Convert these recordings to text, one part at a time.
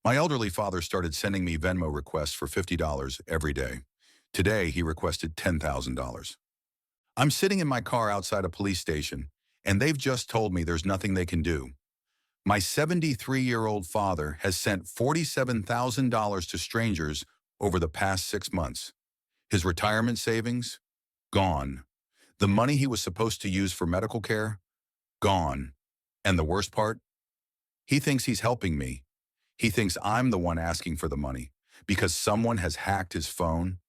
My elderly father started sending me Venmo requests for $50 every day. Today, he requested $10,000. I'm sitting in my car outside a police station, and they've just told me there's nothing they can do. My 73-year-old father has sent $47,000 to strangers over the past 6 months. His retirement savings? Gone. The money he was supposed to use for medical care? Gone. And the worst part? He thinks he's helping me. He thinks I'm the one asking for the money because someone has hacked his phone,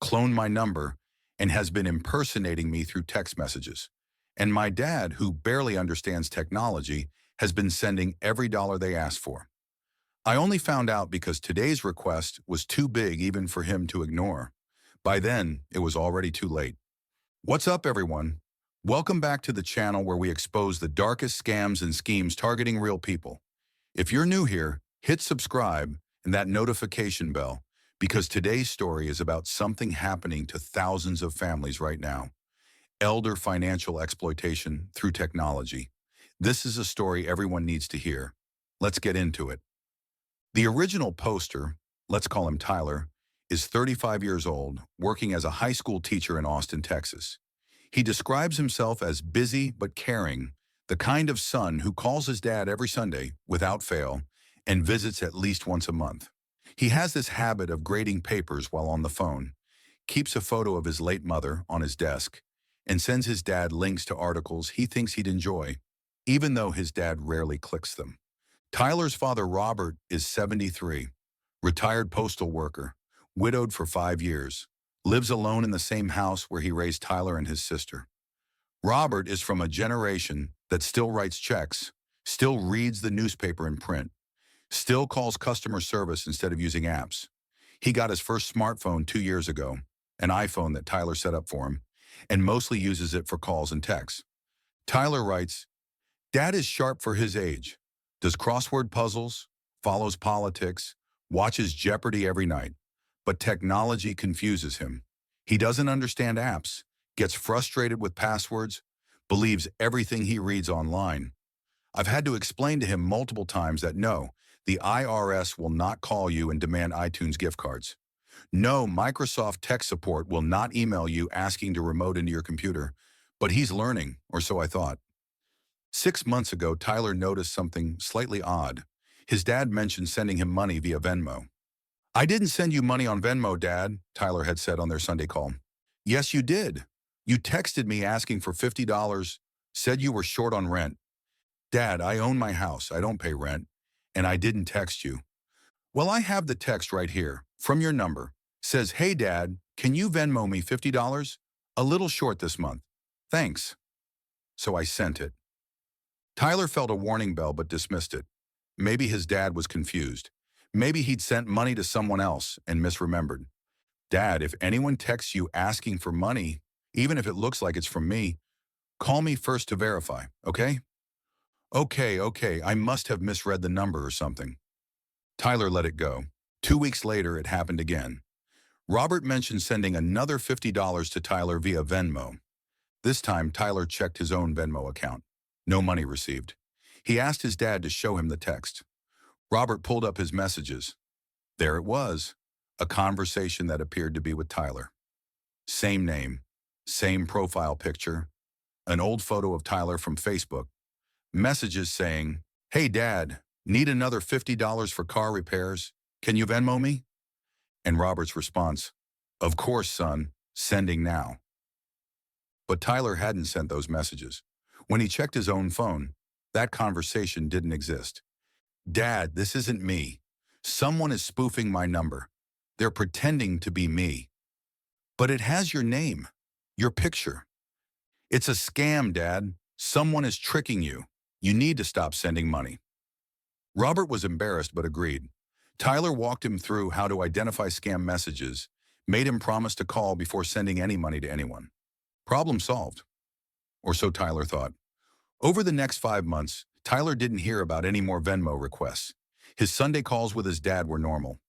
cloned my number, and has been impersonating me through text messages. And my dad, who barely understands technology, has been sending every dollar they asked for. I only found out because today's request was too big even for him to ignore. By then, it was already too late. What's up, everyone? Welcome back to the channel where we expose the darkest scams and schemes targeting real people. If you're new here, hit subscribe and that notification bell because today's story is about something happening to thousands of families right now. Elder financial exploitation through technology. This is a story everyone needs to hear. Let's get into it. The original poster, let's call him Tyler, is 35 years old, working as a high school teacher in Austin, Texas. He describes himself as busy but caring, the kind of son who calls his dad every Sunday, without fail, and visits at least once a month. He has this habit of grading papers while on the phone, keeps a photo of his late mother on his desk, and sends his dad links to articles he thinks he'd enjoy, even though his dad rarely clicks them. Tyler's father, Robert, is 73, retired postal worker, widowed for 5 years, lives alone in the same house where he raised Tyler and his sister. Robert is from a generation that still writes checks, still reads the newspaper in print, still calls customer service instead of using apps. He got his first smartphone 2 years ago, an iPhone that Tyler set up for him, and mostly uses it for calls and texts. Tyler writes, "Dad is sharp for his age, does crossword puzzles, follows politics, watches Jeopardy every night, but technology confuses him. He doesn't understand apps, gets frustrated with passwords, believes everything he reads online. I've had to explain to him multiple times that no, the IRS will not call you and demand iTunes gift cards. No, Microsoft tech support will not email you asking to remote into your computer, but he's learning, or so I thought." 6 months ago, Tyler noticed something slightly odd. His dad mentioned sending him money via Venmo. "I didn't send you money on Venmo, Dad," Tyler had said on their Sunday call. "Yes, you did. You texted me asking for $50, said you were short on rent. Dad, I own my house. I don't pay rent. And I didn't text you." "Well, I have the text right here, from your number. Says, 'Hey, Dad, can you Venmo me $50? A little short this month. Thanks.' So I sent it." Tyler felt a warning bell but dismissed it. Maybe his dad was confused. Maybe he'd sent money to someone else and misremembered. "Dad, if anyone texts you asking for money, even if it looks like it's from me, call me first to verify, okay?" Okay, I must have misread the number or something." Tyler let it go. 2 weeks later, it happened again. Robert mentioned sending another $50 to Tyler via Venmo. This time, Tyler checked his own Venmo account. No money received. He asked his dad to show him the text. Robert pulled up his messages. There it was, a conversation that appeared to be with Tyler. Same name, same profile picture, an old photo of Tyler from Facebook. Messages saying, "Hey, Dad, need another $50 for car repairs? Can you Venmo me?" And Robert's response, "Of course, son, sending now." But Tyler hadn't sent those messages. When he checked his own phone, that conversation didn't exist. "Dad, this isn't me. Someone is spoofing my number. They're pretending to be me. But it has your name, your picture. It's a scam, Dad. Someone is tricking you. You need to stop sending money." Robert was embarrassed but agreed. Tyler walked him through how to identify scam messages, made him promise to call before sending any money to anyone. Problem solved. Or so Tyler thought. Over the next 5 months, Tyler didn't hear about any more Venmo requests. His Sunday calls with his dad were normal.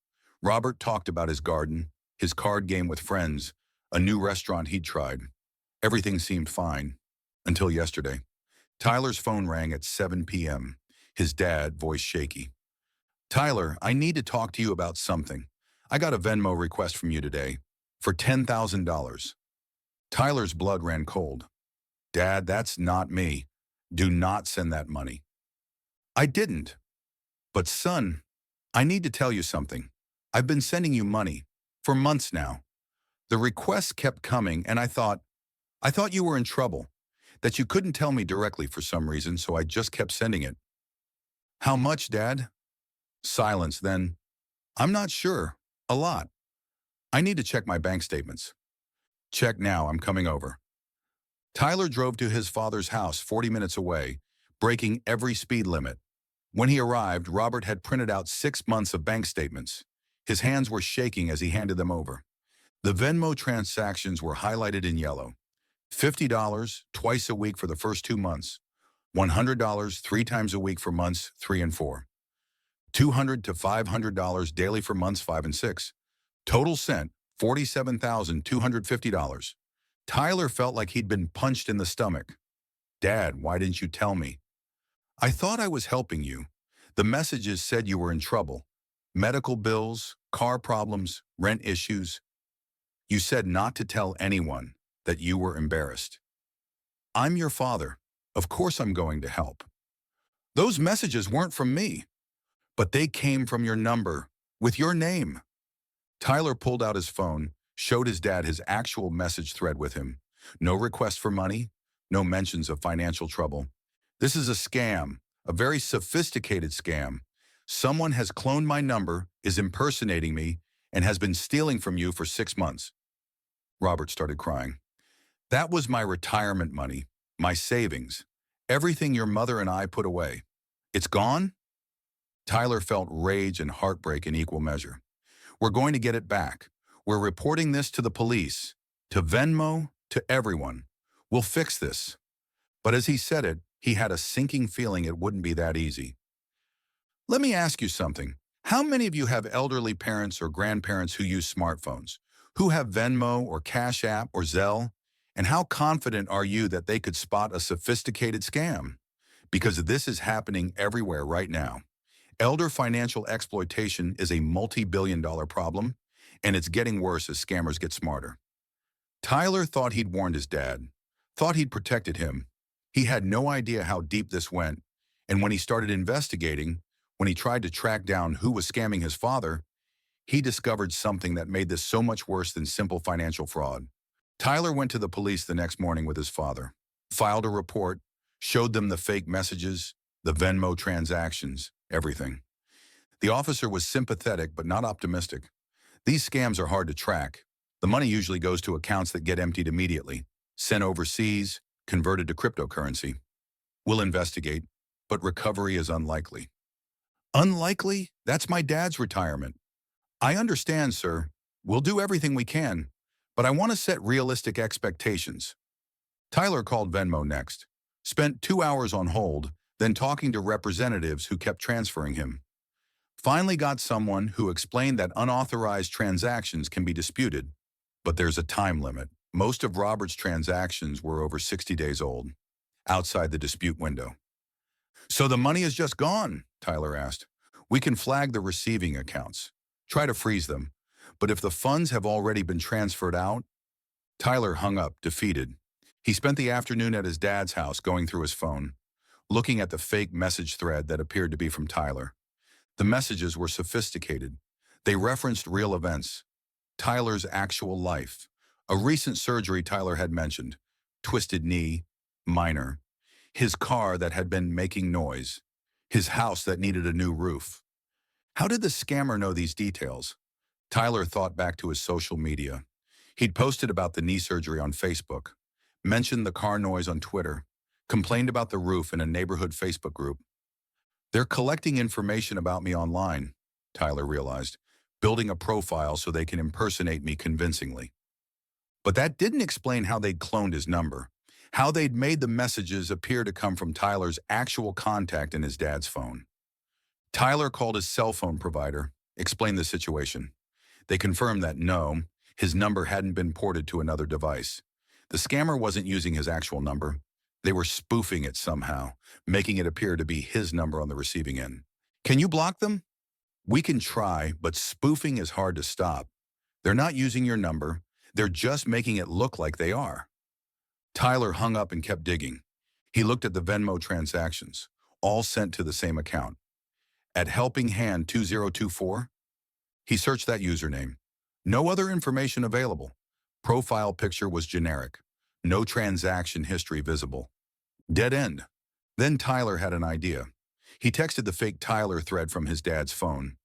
Robert talked about his garden, his card game with friends, a new restaurant he'd tried. Everything seemed fine. Until yesterday. Tyler's phone rang at 7 p.m., his dad, voice shaky. Tyler, I need to talk to you about something. I got a Venmo request from you today for $10,000. Tyler's blood ran cold. Dad, that's not me. Do not send that money. I didn't. But son, I need to tell you something. I've been sending you money for months now. The requests kept coming and I thought you were in trouble, that you couldn't tell me directly for some reason, so I just kept sending it. How much, Dad? Silence then. I'm not sure. A lot. I need to check my bank statements. Check now, I'm coming over. Tyler drove to his father's house 40 minutes away, breaking every speed limit. When he arrived, Robert had printed out 6 months of bank statements. His hands were shaking as he handed them over. The Venmo transactions were highlighted in yellow. $50 twice a week for the first 2 months. $100 3 times a week for months 3 and 4. $200 to $500 daily for months 5 and 6. Total sent $47,250. Tyler felt like he'd been punched in the stomach. Dad, why didn't you tell me? I thought I was helping you. The messages said you were in trouble. Medical bills, car problems, rent issues. You said not to tell anyone, that you were embarrassed. I'm your father. Of course I'm going to help. Those messages weren't from me, but they came from your number, with your name. Tyler pulled out his phone, showed his dad his actual message thread with him. No request for money, no mentions of financial trouble. This is a scam, a very sophisticated scam. Someone has cloned my number, is impersonating me, and has been stealing from you for 6 months. Robert started crying. That was my retirement money, my savings, everything your mother and I put away. It's gone? Tyler felt rage and heartbreak in equal measure. We're going to get it back. We're reporting this to the police, to Venmo, to everyone. We'll fix this. But as he said it, he had a sinking feeling it wouldn't be that easy. Let me ask you something. How many of you have elderly parents or grandparents who use smartphones, who have Venmo or Cash App or Zelle? And how confident are you that they could spot a sophisticated scam? Because this is happening everywhere right now. Elder financial exploitation is a multi-billion-dollar problem, and it's getting worse as scammers get smarter. Tyler thought he'd warned his dad, thought he'd protected him. He had no idea how deep this went, and when he started investigating, when he tried to track down who was scamming his father, he discovered something that made this so much worse than simple financial fraud. Tyler went to the police the next morning with his father, filed a report, showed them the fake messages, the Venmo transactions, everything. The officer was sympathetic but not optimistic. These scams are hard to track. The money usually goes to accounts that get emptied immediately, sent overseas, converted to cryptocurrency. We'll investigate, but recovery is unlikely. Unlikely? That's my dad's retirement. I understand, sir. We'll do everything we can, but I want to set realistic expectations. Tyler called Venmo next, spent 2 hours on hold, then talking to representatives who kept transferring him. Finally got someone who explained that unauthorized transactions can be disputed, but there's a time limit. Most of Robert's transactions were over 60 days old, outside the dispute window. So the money is just gone, Tyler asked. We can flag the receiving accounts, try to freeze them, but if the funds have already been transferred out. Tyler hung up, defeated. He spent the afternoon at his dad's house going through his phone, looking at the fake message thread that appeared to be from Tyler. The messages were sophisticated. They referenced real events, Tyler's actual life, a recent surgery Tyler had mentioned, twisted knee, minor, his car that had been making noise, his house that needed a new roof. How did the scammer know these details? Tyler thought back to his social media. He'd posted about the knee surgery on Facebook, mentioned the car noise on Twitter, complained about the roof in a neighborhood Facebook group. They're collecting information about me online, Tyler realized, building a profile so they can impersonate me convincingly. But that didn't explain how they'd cloned his number, how they'd made the messages appear to come from Tyler's actual contact in his dad's phone. Tyler called his cell phone provider, explained the situation. They confirmed that no, his number hadn't been ported to another device. The scammer wasn't using his actual number. They were spoofing it somehow, making it appear to be his number on the receiving end. Can you block them? We can try, but spoofing is hard to stop. They're not using your number. They're just making it look like they are. Tyler hung up and kept digging. He looked at the Venmo transactions, all sent to the same account. At Helping Hand 2024, he searched that username. No other information available. Profile picture was generic. No transaction history visible. Dead end. Then Tyler had an idea. He texted the fake Tyler thread from his dad's phone.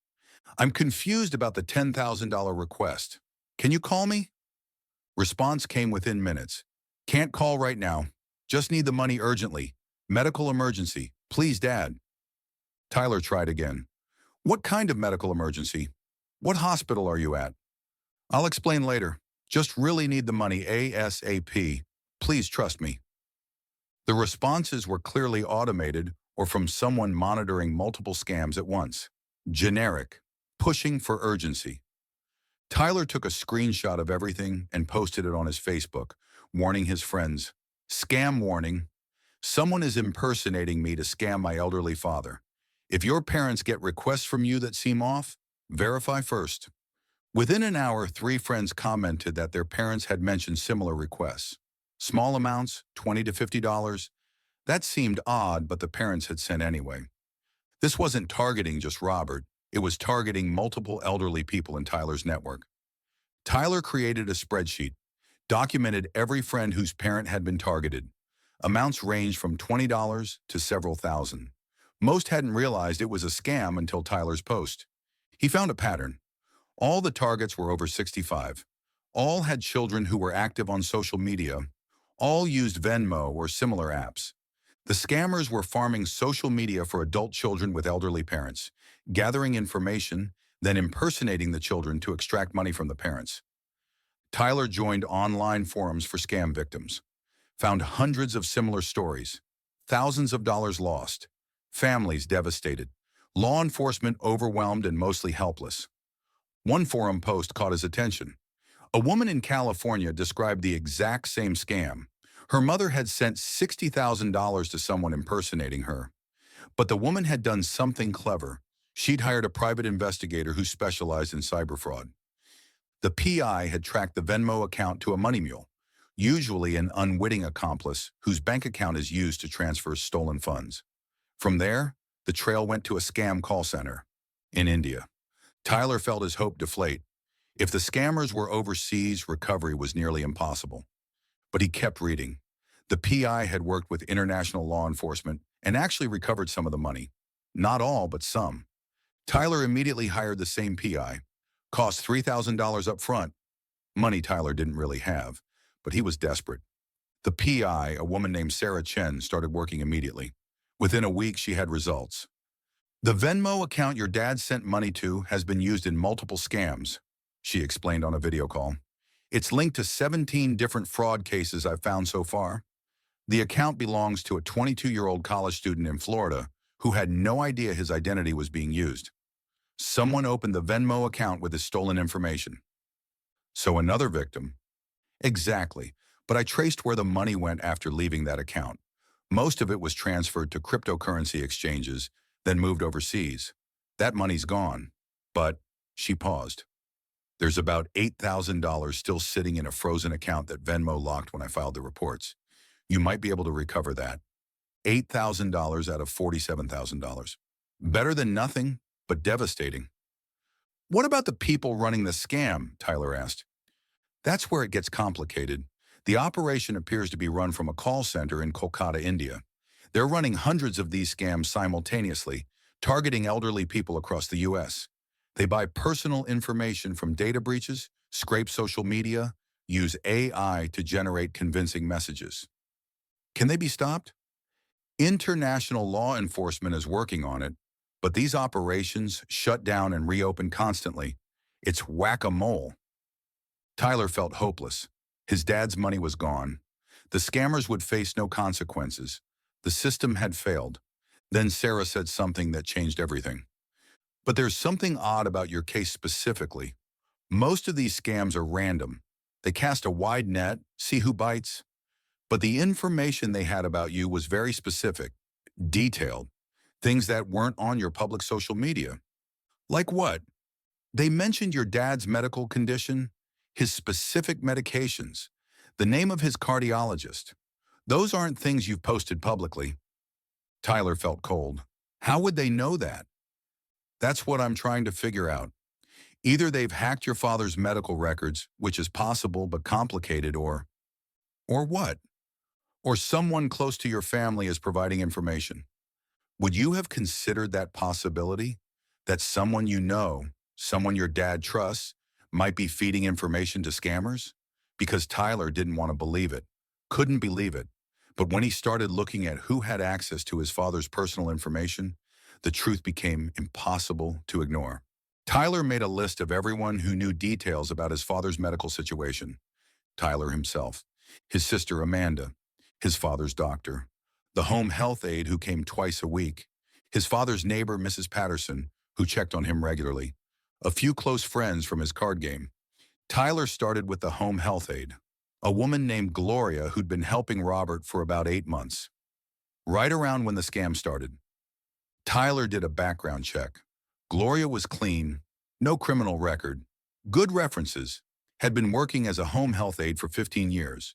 I'm confused about the $10,000 request. Can you call me? Response came within minutes. Can't call right now. Just need the money urgently. Medical emergency. Please, Dad. Tyler tried again. What kind of medical emergency? What hospital are you at? I'll explain later. Just really need the money ASAP. Please trust me. The responses were clearly automated or from someone monitoring multiple scams at once. Generic. Pushing for urgency. Tyler took a screenshot of everything and posted it on his Facebook, warning his friends. Scam warning. Someone is impersonating me to scam my elderly father. If your parents get requests from you that seem off, verify first. Within an hour, 3 friends commented that their parents had mentioned similar requests. Small amounts, $20 to $50. That seemed odd, but the parents had sent anyway. This wasn't targeting just Robert. It was targeting multiple elderly people in Tyler's network. Tyler created a spreadsheet, documented every friend whose parent had been targeted. Amounts ranged from $20 to several thousand. Most hadn't realized it was a scam until Tyler's post. He found a pattern. All the targets were over 65. All had children who were active on social media. All used Venmo or similar apps. The scammers were farming social media for adult children with elderly parents, gathering information, then impersonating the children to extract money from the parents. Tyler joined online forums for scam victims, found hundreds of similar stories, thousands of dollars lost, families devastated, law enforcement overwhelmed and mostly helpless. One forum post caught his attention. A woman in California described the exact same scam. Her mother had sent $60,000 to someone impersonating her. But the woman had done something clever. She'd hired a private investigator who specialized in cyber fraud. The PI had tracked the Venmo account to a money mule, usually an unwitting accomplice whose bank account is used to transfer stolen funds. From there, the trail went to a scam call center in India. Tyler felt his hope deflate. If the scammers were overseas, recovery was nearly impossible. But he kept reading. The PI had worked with international law enforcement and actually recovered some of the money. Not all, but some. Tyler immediately hired the same PI. Cost $3,000 up front. Money Tyler didn't really have, but he was desperate. The PI, a woman named Sarah Chen, started working immediately. Within a week, she had results. The Venmo account your dad sent money to has been used in multiple scams, she explained on a video call. It's linked to 17 different fraud cases I've found so far. The account belongs to a 22-year-old college student in Florida who had no idea his identity was being used. Someone opened the Venmo account with his stolen information. So another victim. Exactly, but I traced where the money went after leaving that account. Most of it was transferred to cryptocurrency exchanges, then moved overseas. That money's gone. But, she paused. There's about $8,000 still sitting in a frozen account that Venmo locked when I filed the reports. You might be able to recover that. $8,000 out of $47,000. Better than nothing, but devastating. What about the people running the scam? Tyler asked. That's where it gets complicated. The operation appears to be run from a call center in Kolkata, India. They're running hundreds of these scams simultaneously, targeting elderly people across the U.S. They buy personal information from data breaches, scrape social media, use AI to generate convincing messages. Can they be stopped? International law enforcement is working on it, but these operations shut down and reopen constantly. It's whack-a-mole. Tyler felt hopeless. His dad's money was gone. The scammers would face no consequences. The system had failed. Then Sarah said something that changed everything. But there's something odd about your case specifically. Most of these scams are random. They cast a wide net, see who bites. But the information they had about you was very specific, detailed, things that weren't on your public social media. Like what? They mentioned your dad's medical condition, his specific medications, the name of his cardiologist. Those aren't things you've posted publicly. Tyler felt cold. How would they know that? That's what I'm trying to figure out. Either they've hacked your father's medical records, which is possible but complicated, or what? Or someone close to your family is providing information. Would you have considered that possibility? That someone you know, someone your dad trusts, might be feeding information to scammers? Because Tyler didn't want to believe it, couldn't believe it. But when he started looking at who had access to his father's personal information, the truth became impossible to ignore. Tyler made a list of everyone who knew details about his father's medical situation. Tyler himself, his sister Amanda, his father's doctor, the home health aide who came twice a week, his father's neighbor Mrs. Patterson, who checked on him regularly, a few close friends from his card game. Tyler started with the home health aide, a woman named Gloria who'd been helping Robert for about 8 months. Right around when the scam started, Tyler did a background check. Gloria was clean, no criminal record, good references, had been working as a home health aide for 15 years.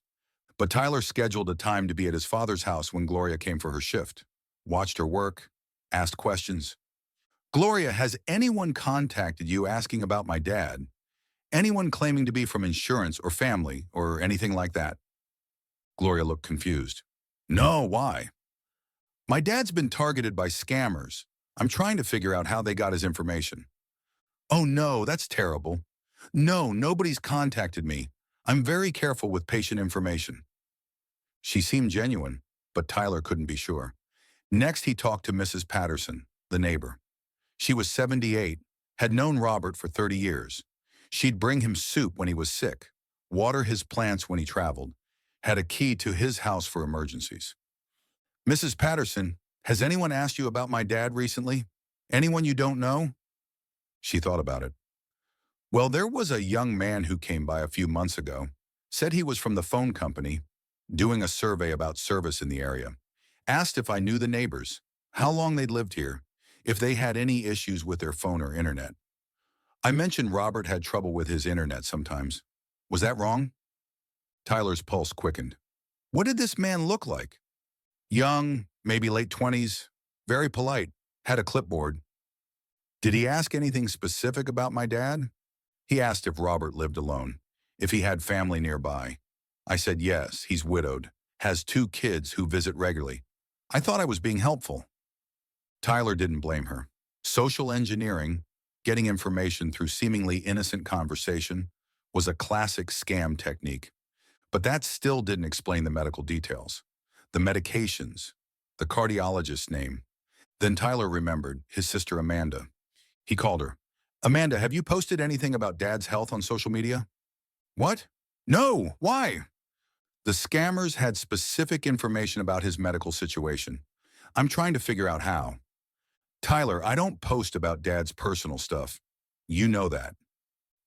But Tyler scheduled a time to be at his father's house when Gloria came for her shift, watched her work, asked questions. Gloria, has anyone contacted you asking about my dad? Anyone claiming to be from insurance or family or anything like that? Gloria looked confused. No, why? My dad's been targeted by scammers. I'm trying to figure out how they got his information. Oh no, that's terrible. No, nobody's contacted me. I'm very careful with patient information. She seemed genuine, but Tyler couldn't be sure. Next, he talked to Mrs. Patterson, the neighbor. She was 78, had known Robert for 30 years. She'd bring him soup when he was sick, water his plants when he traveled, had a key to his house for emergencies. Mrs. Patterson, has anyone asked you about my dad recently? Anyone you don't know? She thought about it. Well, there was a young man who came by a few months ago, said he was from the phone company, doing a survey about service in the area. Asked if I knew the neighbors, how long they'd lived here, if they had any issues with their phone or internet. I mentioned Robert had trouble with his internet sometimes. Was that wrong? Tyler's pulse quickened. What did this man look like? Young, maybe late 20s, very polite, had a clipboard. Did he ask anything specific about my dad? He asked if Robert lived alone, if he had family nearby. I said yes, he's widowed, has 2 kids who visit regularly. I thought I was being helpful. Tyler didn't blame her. Social engineering, getting information through seemingly innocent conversation, was a classic scam technique. But that still didn't explain the medical details, the medications, the cardiologist's name. Then Tyler remembered his sister Amanda. He called her. Amanda, have you posted anything about Dad's health on social media? What? No, why? The scammers had specific information about his medical situation. I'm trying to figure out how. Tyler, I don't post about Dad's personal stuff. You know that.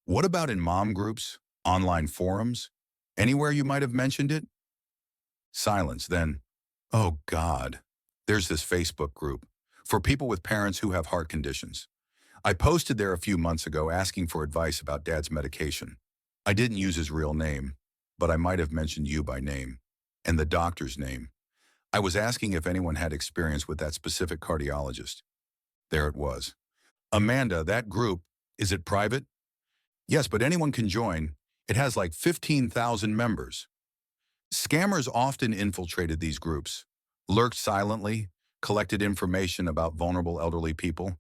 What about in mom groups, online forums, anywhere you might have mentioned it? Silence, then, oh God, there's this Facebook group for people with parents who have heart conditions. I posted there a few months ago asking for advice about Dad's medication. I didn't use his real name, but I might have mentioned you by name, and the doctor's name. I was asking if anyone had experience with that specific cardiologist. There it was. Amanda, that group, is it private? Yes, but anyone can join. It has like 15,000 members. Scammers often infiltrated these groups, lurked silently, collected information about vulnerable elderly people,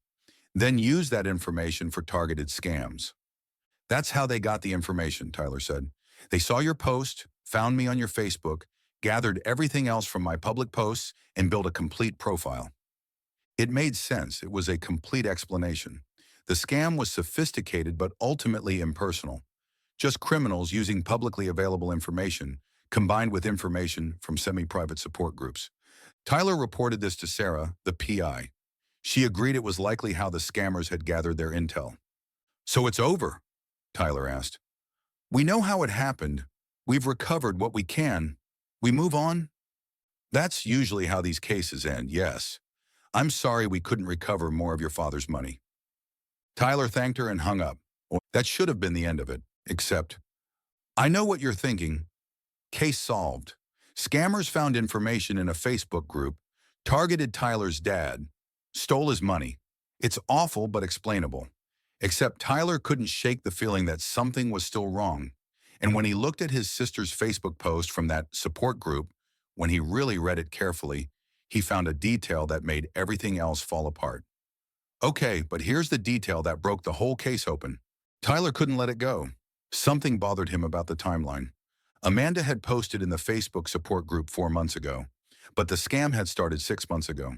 then used that information for targeted scams. That's how they got the information, Tyler said. They saw your post, found me on your Facebook, gathered everything else from my public posts, and built a complete profile. It made sense. It was a complete explanation. The scam was sophisticated but ultimately impersonal. Just criminals using publicly available information, combined with information from semi-private support groups. Tyler reported this to Sarah, the PI. She agreed it was likely how the scammers had gathered their intel. So it's over? Tyler asked. We know how it happened. We've recovered what we can. We move on? That's usually how these cases end, yes. I'm sorry we couldn't recover more of your father's money. Tyler thanked her and hung up. That should have been the end of it, except, I know what you're thinking. Case solved. Scammers found information in a Facebook group, targeted Tyler's dad, stole his money. It's awful but explainable. Except Tyler couldn't shake the feeling that something was still wrong. And when he looked at his sister's Facebook post from that support group, when he really read it carefully, he found a detail that made everything else fall apart. Okay, but here's the detail that broke the whole case open. Tyler couldn't let it go. Something bothered him about the timeline. Amanda had posted in the Facebook support group 4 months ago, but the scam had started 6 months ago.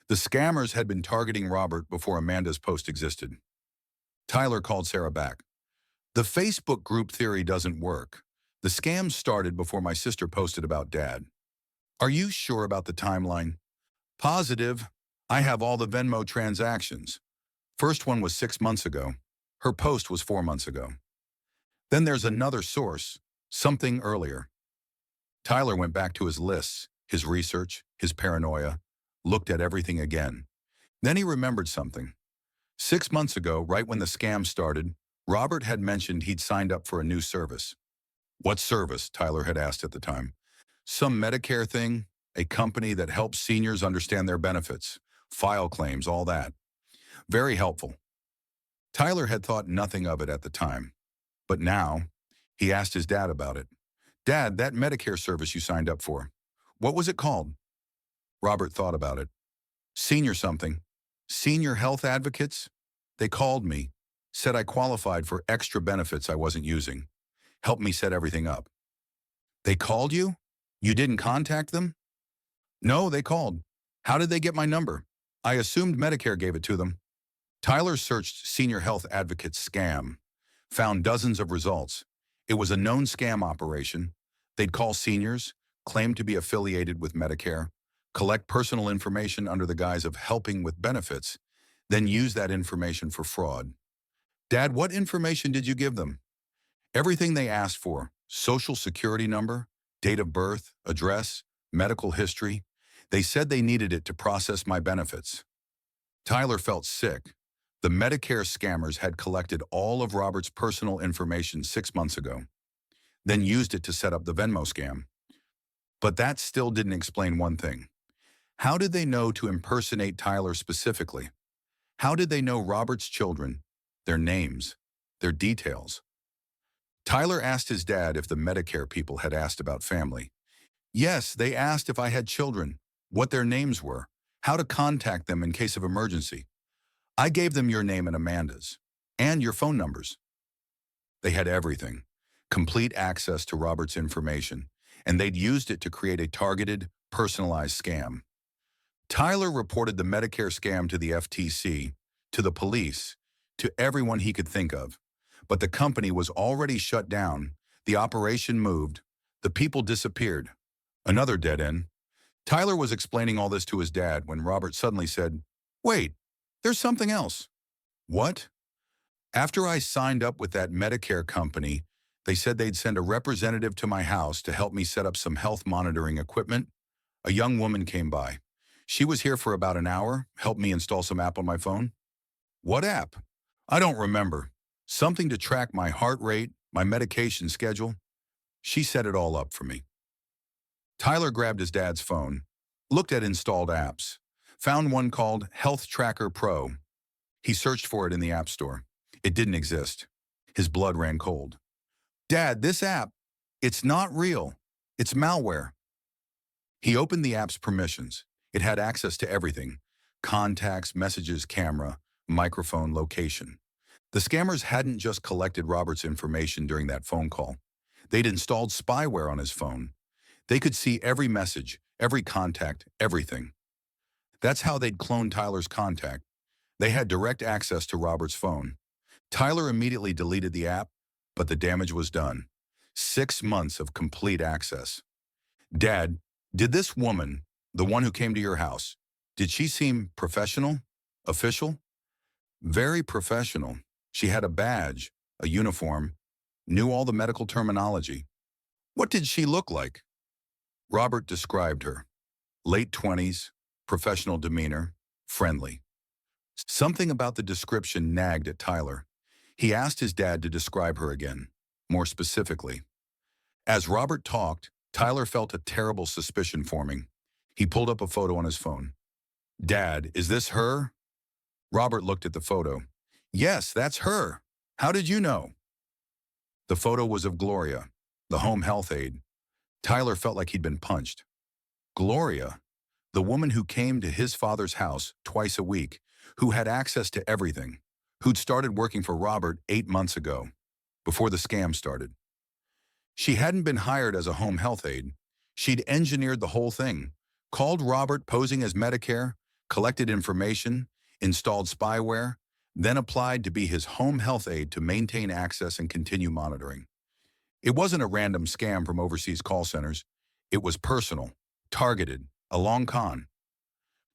The scammers had been targeting Robert before Amanda's post existed. Tyler called Sarah back. The Facebook group theory doesn't work. The scam started before my sister posted about Dad. Are you sure about the timeline? Positive. I have all the Venmo transactions. First one was 6 months ago. Her post was 4 months ago. Then there's another source, something earlier. Tyler went back to his lists, his research, his paranoia, looked at everything again. Then he remembered something. 6 months ago, right when the scam started, Robert had mentioned he'd signed up for a new service. What service? Tyler had asked at the time. Some Medicare thing, a company that helps seniors understand their benefits, file claims, all that. Very helpful. Tyler had thought nothing of it at the time. But now, he asked his dad about it. Dad, that Medicare service you signed up for, what was it called? Robert thought about it. Senior something. Senior Health Advocates? They called me, said I qualified for extra benefits I wasn't using. Helped me set everything up. They called you? You didn't contact them? No, they called. How did they get my number? I assumed Medicare gave it to them. Tyler searched Senior Health Advocates scam, found dozens of results. It was a known scam operation. They'd call seniors, claim to be affiliated with Medicare, collect personal information under the guise of helping with benefits, then use that information for fraud. Dad, what information did you give them? Everything they asked for: social security number, date of birth, address, medical history. They said they needed it to process my benefits. Tyler felt sick. The Medicare scammers had collected all of Robert's personal information 6 months ago, then used it to set up the Venmo scam. But that still didn't explain one thing. How did they know to impersonate Tyler specifically? How did they know Robert's children, their names, their details? Tyler asked his dad if the Medicare people had asked about family. Yes, they asked if I had children, what their names were, how to contact them in case of emergency. I gave them your name and Amanda's, and your phone numbers. They had everything, complete access to Robert's information, and they'd used it to create a targeted, personalized scam. Tyler reported the Medicare scam to the FTC, to the police, to everyone he could think of. But the company was already shut down, the operation moved, the people disappeared. Another dead end. Tyler was explaining all this to his dad when Robert suddenly said, "Wait, there's something else." What? After I signed up with that Medicare company, they said they'd send a representative to my house to help me set up some health monitoring equipment. A young woman came by. She was here for about an hour, helped me install some app on my phone. What app? I don't remember. Something to track my heart rate, my medication schedule. She set it all up for me. Tyler grabbed his dad's phone, looked at installed apps, found one called Health Tracker Pro. He searched for it in the App Store. It didn't exist. His blood ran cold. Dad, this app, it's not real. It's malware. He opened the app's permissions. It had access to everything: contacts, messages, camera, microphone, location. The scammers hadn't just collected Robert's information during that phone call. They'd installed spyware on his phone. They could see every message, every contact, everything. That's how they'd cloned Tyler's contact. They had direct access to Robert's phone. Tyler immediately deleted the app, but the damage was done. 6 months of complete access. Dad, did this woman, the one who came to your house, did she seem professional? Official? Very professional. She had a badge, a uniform, knew all the medical terminology. What did she look like? Robert described her. Late 20s, professional demeanor, friendly. Something about the description nagged at Tyler. He asked his dad to describe her again, more specifically. As Robert talked, Tyler felt a terrible suspicion forming. He pulled up a photo on his phone. "Dad, is this her?" Robert looked at the photo. "Yes, that's her. How did you know?" The photo was of Gloria, the home health aide. Tyler felt like he'd been punched. Gloria, the woman who came to his father's house twice a week, who had access to everything, who'd started working for Robert 8 months ago, before the scam started. She hadn't been hired as a home health aide. She'd engineered the whole thing, called Robert posing as Medicare, collected information, installed spyware, then applied to be his home health aide to maintain access and continue monitoring. It wasn't a random scam from overseas call centers. It was personal, targeted, a long con.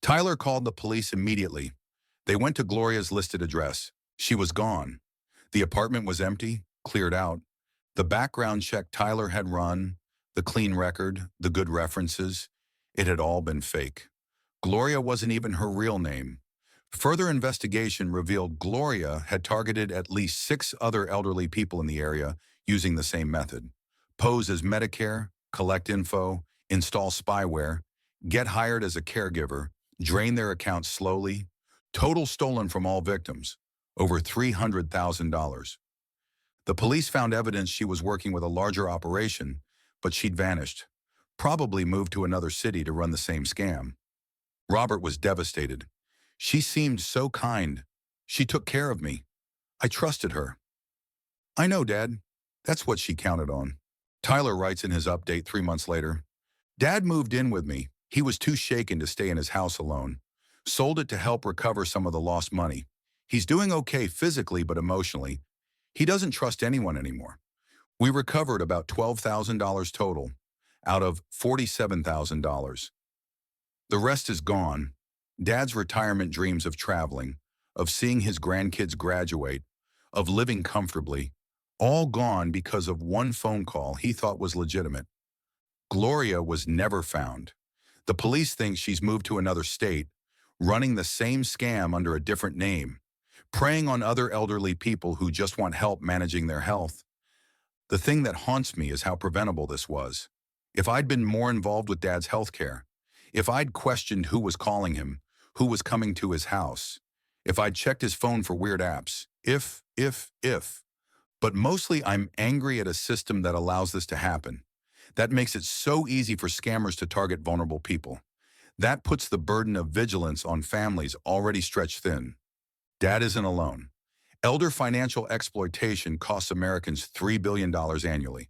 Tyler called the police immediately. They went to Gloria's listed address. She was gone. The apartment was empty, cleared out. The background check Tyler had run, the clean record, the good references, it had all been fake. Gloria wasn't even her real name. Further investigation revealed Gloria had targeted at least 6 other elderly people in the area using the same method. Pose as Medicare, collect info, install spyware, get hired as a caregiver, drain their accounts slowly. Total stolen from all victims, over $300,000. The police found evidence she was working with a larger operation, but she'd vanished, probably moved to another city to run the same scam. Robert was devastated. She seemed so kind. She took care of me. I trusted her. "I know, Dad. That's what she counted on." Tyler writes in his update 3 months later, "Dad moved in with me. He was too shaken to stay in his house alone. Sold it to help recover some of the lost money. He's doing okay physically but emotionally. He doesn't trust anyone anymore. We recovered about $12,000 total out of $47,000. The rest is gone. Dad's retirement dreams of traveling, of seeing his grandkids graduate, of living comfortably, all gone because of one phone call he thought was legitimate. Gloria was never found. The police think she's moved to another state, running the same scam under a different name, preying on other elderly people who just want help managing their health. The thing that haunts me is how preventable this was. If I'd been more involved with Dad's healthcare, if I'd questioned who was calling him, who was coming to his house, if I'd checked his phone for weird apps, if. But mostly I'm angry at a system that allows this to happen. That makes it so easy for scammers to target vulnerable people. That puts the burden of vigilance on families already stretched thin. Dad isn't alone. Elder financial exploitation costs Americans $3 billion annually.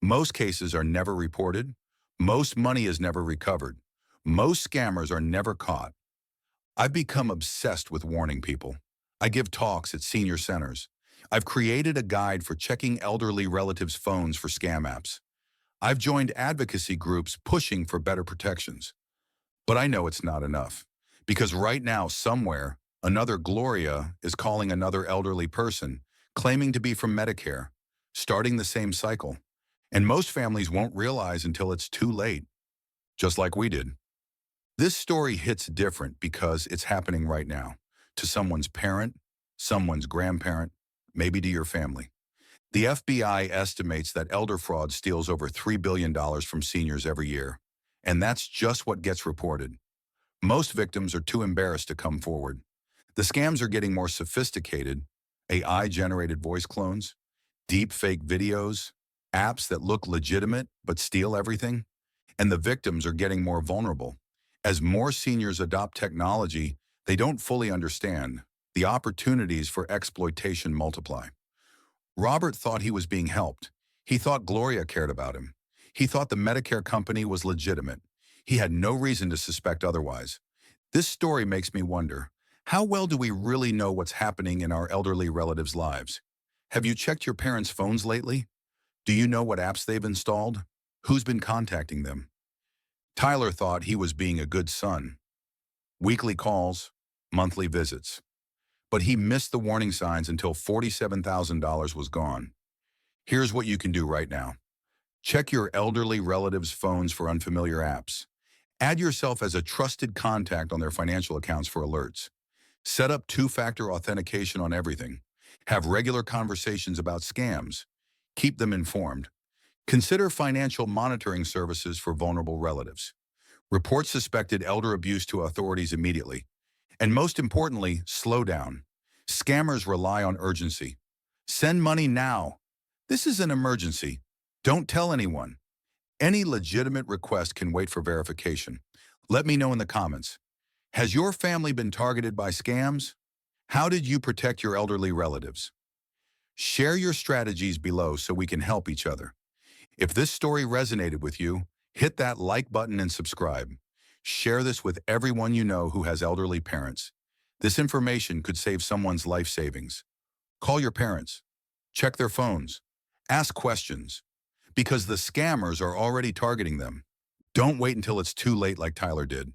Most cases are never reported. Most money is never recovered. Most scammers are never caught. I've become obsessed with warning people. I give talks at senior centers. I've created a guide for checking elderly relatives' phones for scam apps. I've joined advocacy groups pushing for better protections. But I know it's not enough. Because right now, somewhere, another Gloria is calling another elderly person, claiming to be from Medicare, starting the same cycle. And most families won't realize until it's too late, just like we did. This story hits different because it's happening right now, to someone's parent, someone's grandparent, maybe to your family. The FBI estimates that elder fraud steals over $3 billion from seniors every year, and that's just what gets reported. Most victims are too embarrassed to come forward. The scams are getting more sophisticated: AI-generated voice clones, deep fake videos, apps that look legitimate but steal everything, and the victims are getting more vulnerable. As more seniors adopt technology they don't fully understand, the opportunities for exploitation multiply. Robert thought he was being helped. He thought Gloria cared about him. He thought the Medicare company was legitimate. He had no reason to suspect otherwise. This story makes me wonder, how well do we really know what's happening in our elderly relatives' lives? Have you checked your parents' phones lately? Do you know what apps they've installed? Who's been contacting them? Tyler thought he was being a good son. Weekly calls, monthly visits. But he missed the warning signs until $47,000 was gone. Here's what you can do right now. Check your elderly relatives' phones for unfamiliar apps. Add yourself as a trusted contact on their financial accounts for alerts. Set up two-factor authentication on everything. Have regular conversations about scams. Keep them informed. Consider financial monitoring services for vulnerable relatives. Report suspected elder abuse to authorities immediately. And most importantly, slow down. Scammers rely on urgency. Send money now. This is an emergency. Don't tell anyone. Any legitimate request can wait for verification. Let me know in the comments. Has your family been targeted by scams? How did you protect your elderly relatives? Share your strategies below so we can help each other. If this story resonated with you, hit that like button and subscribe. Share this with everyone you know who has elderly parents. This information could save someone's life savings. Call your parents. Check their phones. Ask questions. Because the scammers are already targeting them. Don't wait until it's too late like Tyler did.